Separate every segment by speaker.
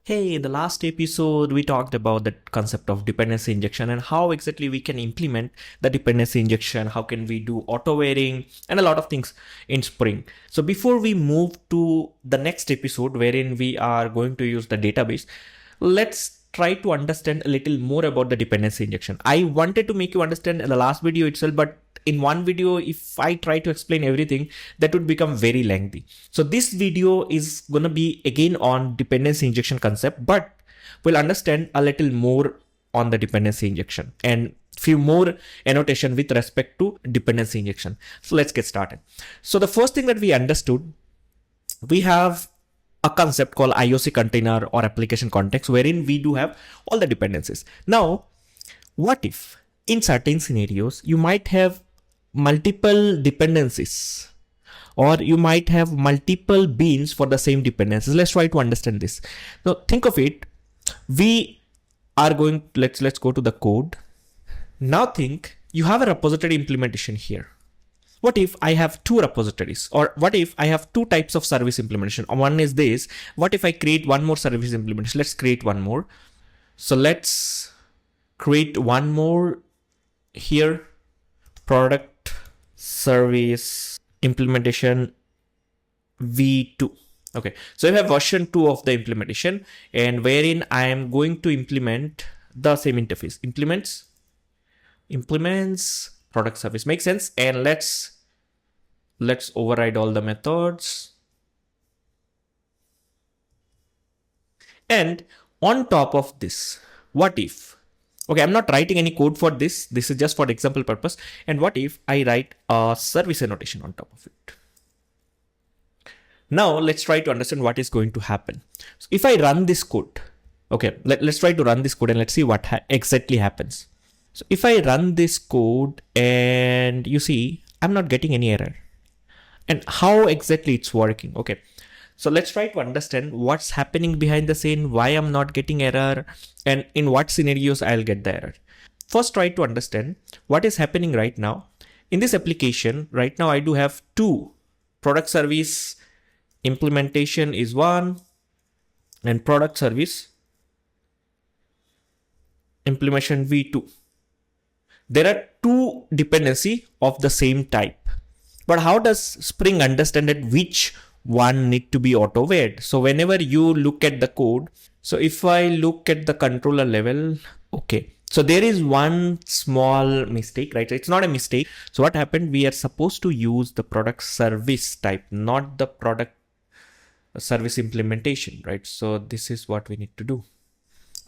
Speaker 1: Hey, in the last episode, we talked about the concept of dependency injection and how exactly we can implement the dependency injection, how can we do auto-wiring and a lot of things in Spring. So before we move to the next episode wherein we are going to use the database, let's try to understand a little more about the dependency injection. I wanted to make you understand in the last video itself, but in one video, if I try to explain everything, that would become very lengthy. So this video is going to be again on dependency injection concept, but we'll understand a little more on the dependency injection and few more annotation with respect to dependency injection. So let's get started. So the first thing that we understood, we have a concept called IOC container or application context, wherein we do have all the dependencies. Now, what if in certain scenarios, you might have multiple dependencies or you might have multiple beans for the same dependencies. Let's try to understand this. Now think of it. We are going, let's go to the code. Now think you have a repository implementation here. What if I have two repositories, or what if I have two types of service implementation? One is this. What if I create one more service implementation? Let's create one more. So let's create one more here. Product service implementation v2. Okay, so I have version 2 of the implementation, and wherein I am going to implement the same interface. Implements product service. Makes sense. And let's override all the methods. And on top of this, what if, okay, I'm not writing any code for this. This is just for the example purpose. And what if I write a service annotation on top of it? Now let's try to understand what is going to happen. So if I run this code, okay, let's try to run this code and let's see what exactly happens. So if I run this code and you see, I'm not getting any error. And how exactly it's working? Okay. So let's try to understand what's happening behind the scene, why I'm not getting error, and in what scenarios I'll get the error. First, try to understand what is happening right now. In this application, right now I do have two. Product service implementation is one, and product service implementation v2. There are two dependency of the same type. But how does Spring understand that which one need to be auto-wired? So whenever you look at the code, so if I look at the controller level, okay, so there is one small mistake, right? It's not a mistake. So what happened? We are supposed to use the product service type, not the product service implementation, right? So this is what we need to do.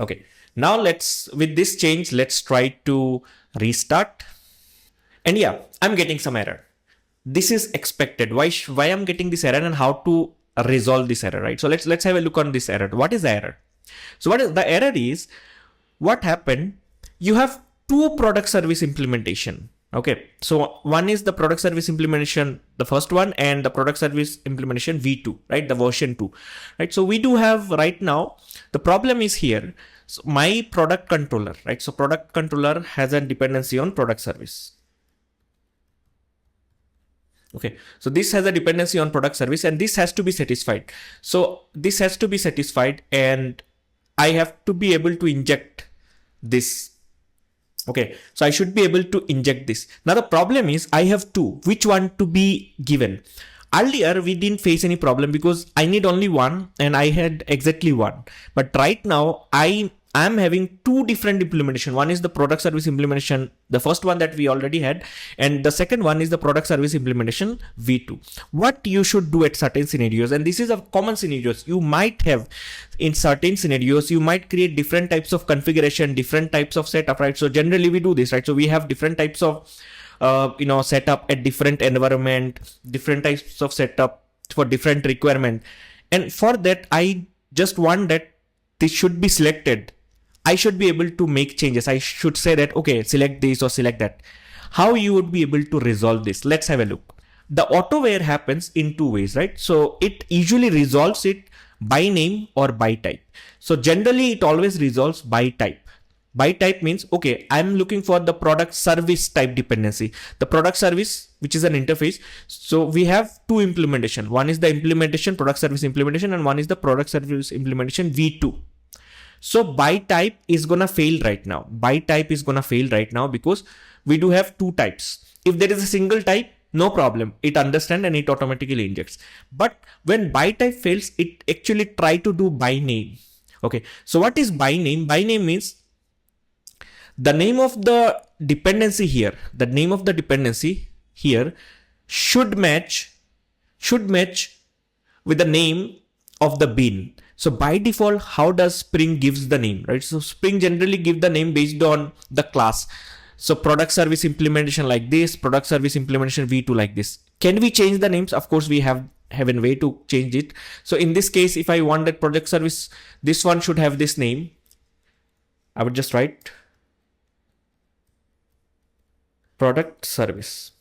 Speaker 1: Okay, now with this change, let's try to restart. And yeah, I'm getting some error. This is expected. Why I'm getting this error and how to resolve this error, right? So let's have a look on this error. What is the error? So what is the error is, what happened? You have two product service implementation. Okay. So one is the product service implementation, the first one, and the product service implementation v2, right? The version 2, right? So we do have right now, the problem is here. So my product controller, right? So product controller has a dependency on product service. Okay, so this has a dependency on product service and this has to be satisfied. So this has to be satisfied and I have to be able to inject this. Okay, so I should be able to inject this. Now the problem is I have two. Which one to be given? Earlier we didn't face any problem because I need only one and I had exactly one. But right now I'm having two different implementation. One is the product service implementation, the first one that we already had, and the second one is the product service implementation v2. What you should do at certain scenarios, and this is a common scenarios you might have in certain scenarios, you might create different types of configuration, different types of setup, right? So generally we do this, right? So we have different types of setup at different environment, different types of setup for different requirement. And for that, I just want that this should be selected. I should be able to make changes. I should say that, okay, select this or select that. How you would be able to resolve this? Let's have a look. The auto-wire happens in two ways, right? So it usually resolves it by name or by type. So generally it always resolves by type. By type means, okay, I'm looking for the product service type dependency. The product service, which is an interface. So we have two implementation. One is the implementation, product service implementation, and one is the product service implementation v2. So by type is gonna fail right now. By type is gonna fail right now because we do have two types. If there is a single type, no problem. It understands and it automatically injects. But when by type fails, it actually try to do by name. Okay. So what is by name? By name means the name of the dependency here. The name of the dependency here should match with the name of the bin. So by default, how does Spring gives the name, right? So Spring generally give the name based on the class. So product service implementation like this, product service implementation v2 like this. Can we change the names? Of course, we have a way to change it. So in this case, if I want that product service, this one should have this name. I would just write product service.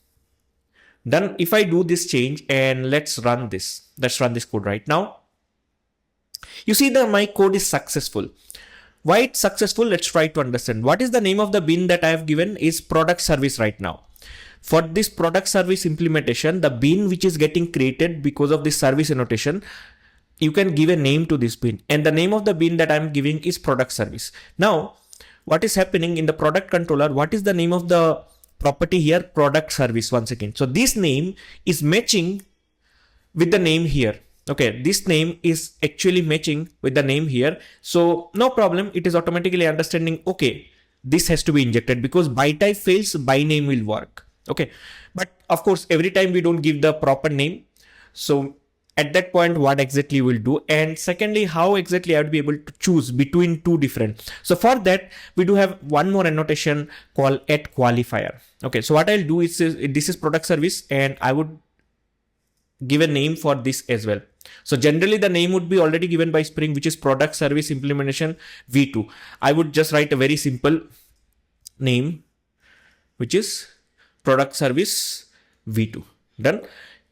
Speaker 1: Then if I do this change and let's run this code right now. You see that my code is successful. Why it's successful? Let's try to understand. What is the name of the bin that I have given is product service right now. For this product service implementation, the bin which is getting created because of this service annotation, you can give a name to this bin, and the name of the bin that I'm giving is product service. Now, what is happening in the product controller? What is the name of the property here? Product service once again. So this name is matching with the name here. Okay, this name is actually matching with the name here. So no problem. It is automatically understanding, okay, this has to be injected because by type fails, by name will work. Okay, but of course, every time we don't give the proper name. So at that point, what exactly we'll do? And secondly, how exactly I would be able to choose between two different. So for that, we do have one more annotation called @qualifier. Okay, so what I'll do is this is product service and I would give a name for this as well. So generally the name would be already given by Spring, which is product service implementation v2. I would just write a very simple name, which is product service v2. Done.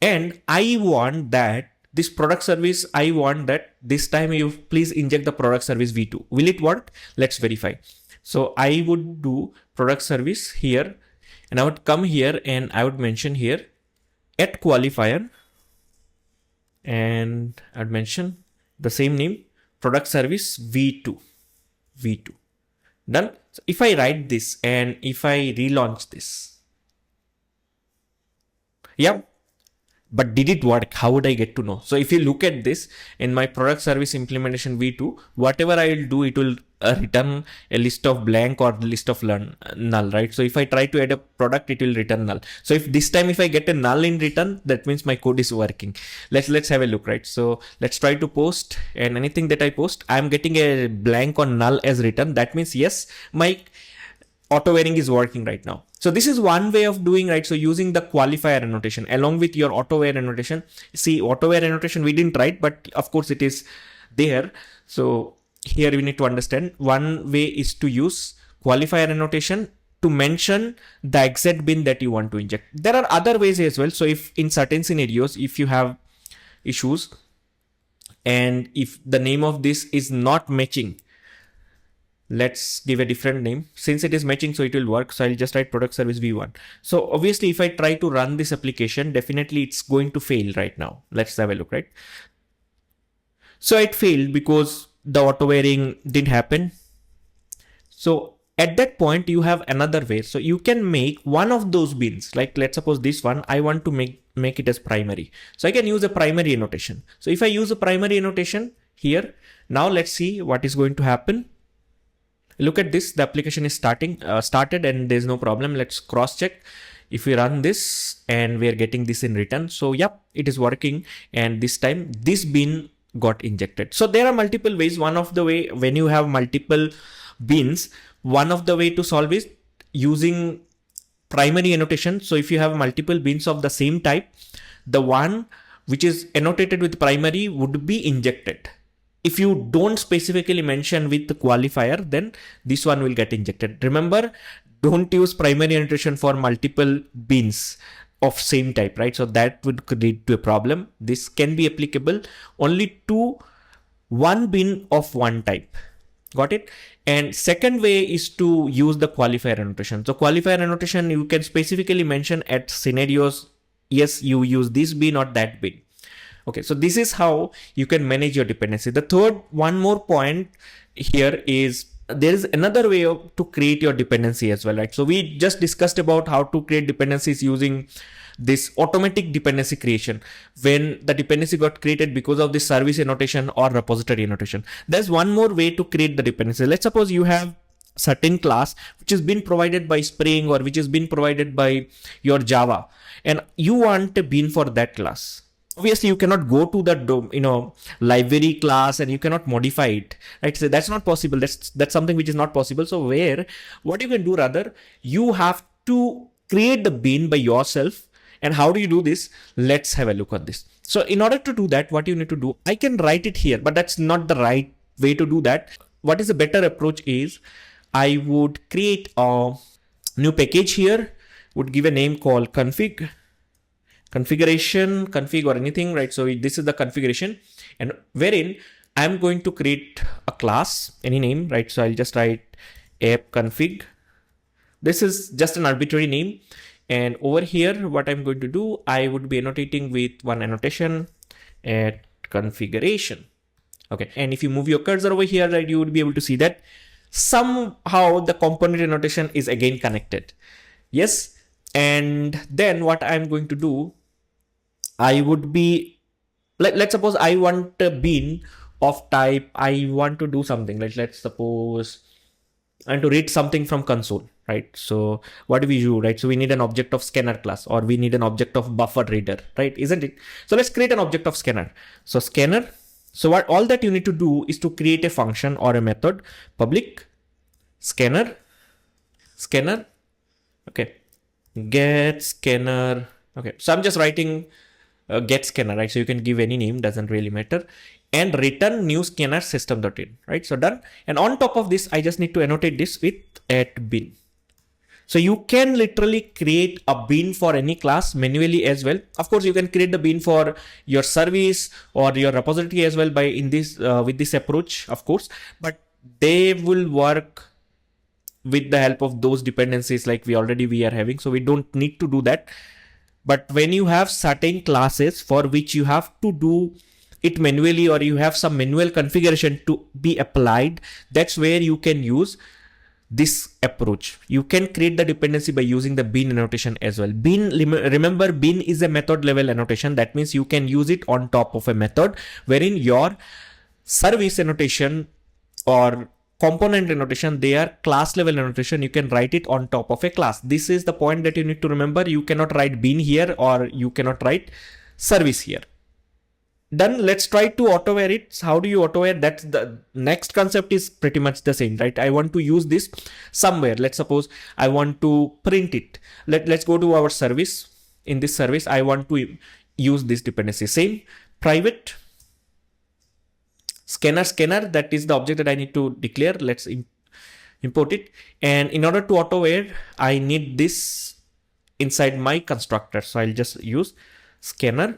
Speaker 1: And I want that this product service, I want that this time you please inject the product service v2. Will it work? Let's verify. So I would do product service here and I would come here and I would mention here @qualifier. And I'd mention the same name, product service v2. Done. So if I write this and if I relaunch this, yeah, but did it work? How would I get to know? So if you look at this in my product service implementation v2, whatever I will do, it will return a list of blank or list of null, right? So if I try to add a product, it will return null. So if this time if I get a null in return, that means my code is working. Let's have a look, right? So let's try to post, and anything that I post, I'm getting a blank or null as return. That means yes, my Autowiring is working right now. So this is one way of doing, right? So using the qualifier annotation along with your Autowire annotation. See, Autowire annotation we didn't write, but of course it is there. So here we need to understand one way is to use qualifier annotation to mention the exact bin that you want to inject. There are other ways as well. So if in certain scenarios, if you have issues and if the name of this is not matching, let's give a different name. Since it is matching, so it will work. So I'll just write product service v1. So obviously if I try to run this application, definitely it's going to fail right now. Let's have a look, right? So it failed because the Autowiring didn't happen. So at that point you have another way. So you can make one of those bins, like let's suppose this one, I want to make it as primary. So I can use a primary annotation. So if I use a primary annotation here, now let's see what is going to happen. Look at this, the application is started and there's no problem. Let's cross check. If we run this and we're getting this in return. So yep, it is working. And this time this bin got injected. So there are multiple ways. One of the way when you have multiple bins, one of the way to solve is using primary annotation. So if you have multiple bins of the same type, the one which is annotated with primary would be injected. If you don't specifically mention with the qualifier, then this one will get injected. Remember, don't use primary annotation for multiple bins of same type, right? So that would lead to a problem. This can be applicable only to one bin of one type. Got it? And second way is to use the qualifier annotation. So qualifier annotation, you can specifically mention at scenarios, yes, you use this bin or that bin. Okay, so this is how you can manage your dependency. The third, one more point here is there is another way to create your dependency as well, right? So we just discussed about how to create dependencies using this automatic dependency creation when the dependency got created because of this service annotation or repository annotation. There's one more way to create the dependency. Let's suppose you have certain class which has been provided by Spring or which has been provided by your Java, and you want a bean for that class. Obviously you cannot go to the library class and you cannot modify it, right? So that's not possible. That's something which is not possible. So what you can do, rather, you have to create the bean by yourself. And how do you do this? Let's have a look at this. So in order to do that, what you need to do, I can write it here, but that's not the right way to do that. What is a better approach is I would create a new package here, would give a name called config or anything, right? So this is the configuration, and wherein I'm going to create a class, any name, right? So I'll just write app config. This is just an arbitrary name. And over here, what I'm going to do, I would be annotating with one annotation at configuration. Okay. And if you move your cursor over here, right, you would be able to see that somehow the component annotation is again connected. Yes. And then what I'm going to do, I would be, let's suppose I want a bean of type, I want to do something. Let's suppose I want to read something from console, right? So what do we do, right? So we need an object of scanner class, or we need an object of buffer reader, right? Isn't it? So let's create an object of scanner. So scanner. So what all that you need to do is to create a function or a method, public scanner. Okay. Get scanner. Okay. So I'm just writing get scanner, right? So you can give any name, doesn't really matter, and return new scanner system.in, right? So done. And on top of this, I just need to annotate this with @bin. So you can literally create a bean for any class manually as well. Of course, you can create the bean for your service or your repository as well by with this approach, of course, but they will work with the help of those dependencies like we are having. So we don't need to do that. But when you have certain classes for which you have to do it manually, or you have some manual configuration to be applied, that's where you can use this approach. You can create the dependency by using the bean annotation as well. Remember, bean is a method level annotation. That means you can use it on top of a method, wherein your service annotation or component annotation, they are class level annotation. You can write it on top of a class. This is the point that you need to remember. You cannot write bean here, or you cannot write service here. Done. Let's try to auto-wire it. How do you auto-wire? That's the next concept is pretty much the same, right? I want to use this somewhere. Let's suppose I want to print it. Let's go to our service. In this service, I want to use this dependency. Same private scanner, that is the object that I need to declare. Let's import it. And in order to auto-wire, I need this inside my constructor. So I'll just use scanner,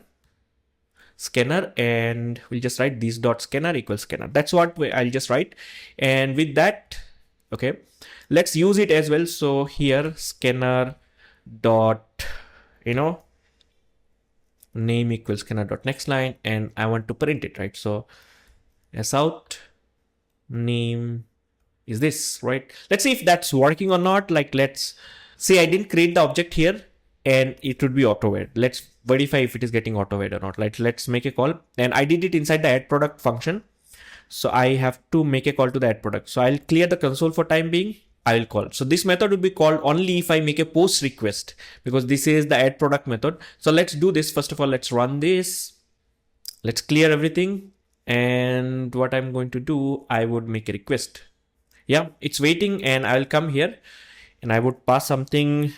Speaker 1: and we'll just write this dot scanner equals scanner. That's what I'll just write. And with that, okay, let's use it as well. So here scanner dot, name equals scanner dot next line, and I want to print it, right? So as out name is this, right? Let's see if that's working or not. Like, let's say I didn't create the object here and it would be auto-wired. Let's verify if it is getting auto-wired or not. Let's make a call, and I did it inside the add product function. So I have to make a call to the add product. So I'll clear the console for time being. I will call. So this method will be called only if I make a post request, because this is the add product method. So let's do this. First of all, let's run this. Let's clear everything. And what I'm going to do, I would make a request. Yeah, it's waiting, and I'll come here and I would pass something,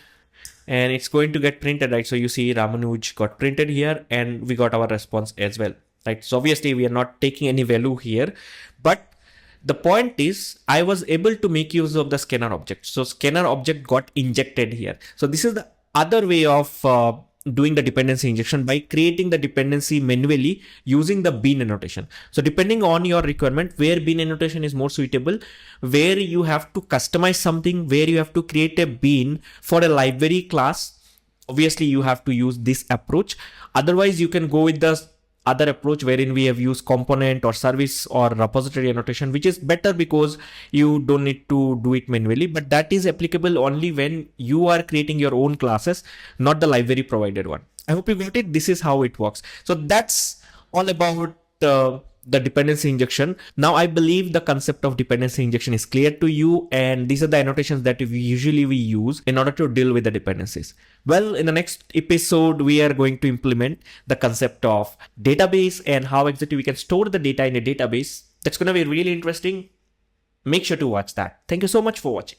Speaker 1: and it's going to get printed, right? So you see Ramanuj got printed here, and we got our response as well, right? So obviously we are not taking any value here, but the point is I was able to make use of the scanner object. So scanner object got injected here. So this is the other way of doing the dependency injection, by creating the dependency manually using the bean annotation. So depending on your requirement, where bean annotation is more suitable, where you have to customize something, where you have to create a bean for a library class, obviously you have to use this approach. Otherwise you can go with the other approach wherein we have used component or service or repository annotation, which is better because you don't need to do it manually, but that is applicable only when you are creating your own classes, not the library provided one. I hope you got it. This is how it works. So that's all about the dependency injection. Now I believe the concept of dependency injection is clear to you, and these are the annotations that we usually use in order to deal with the dependencies. Well, in the next episode, we are going to implement the concept of database and how exactly we can store the data in a database. That's going to be really interesting. Make sure to watch that. Thank you so much for watching.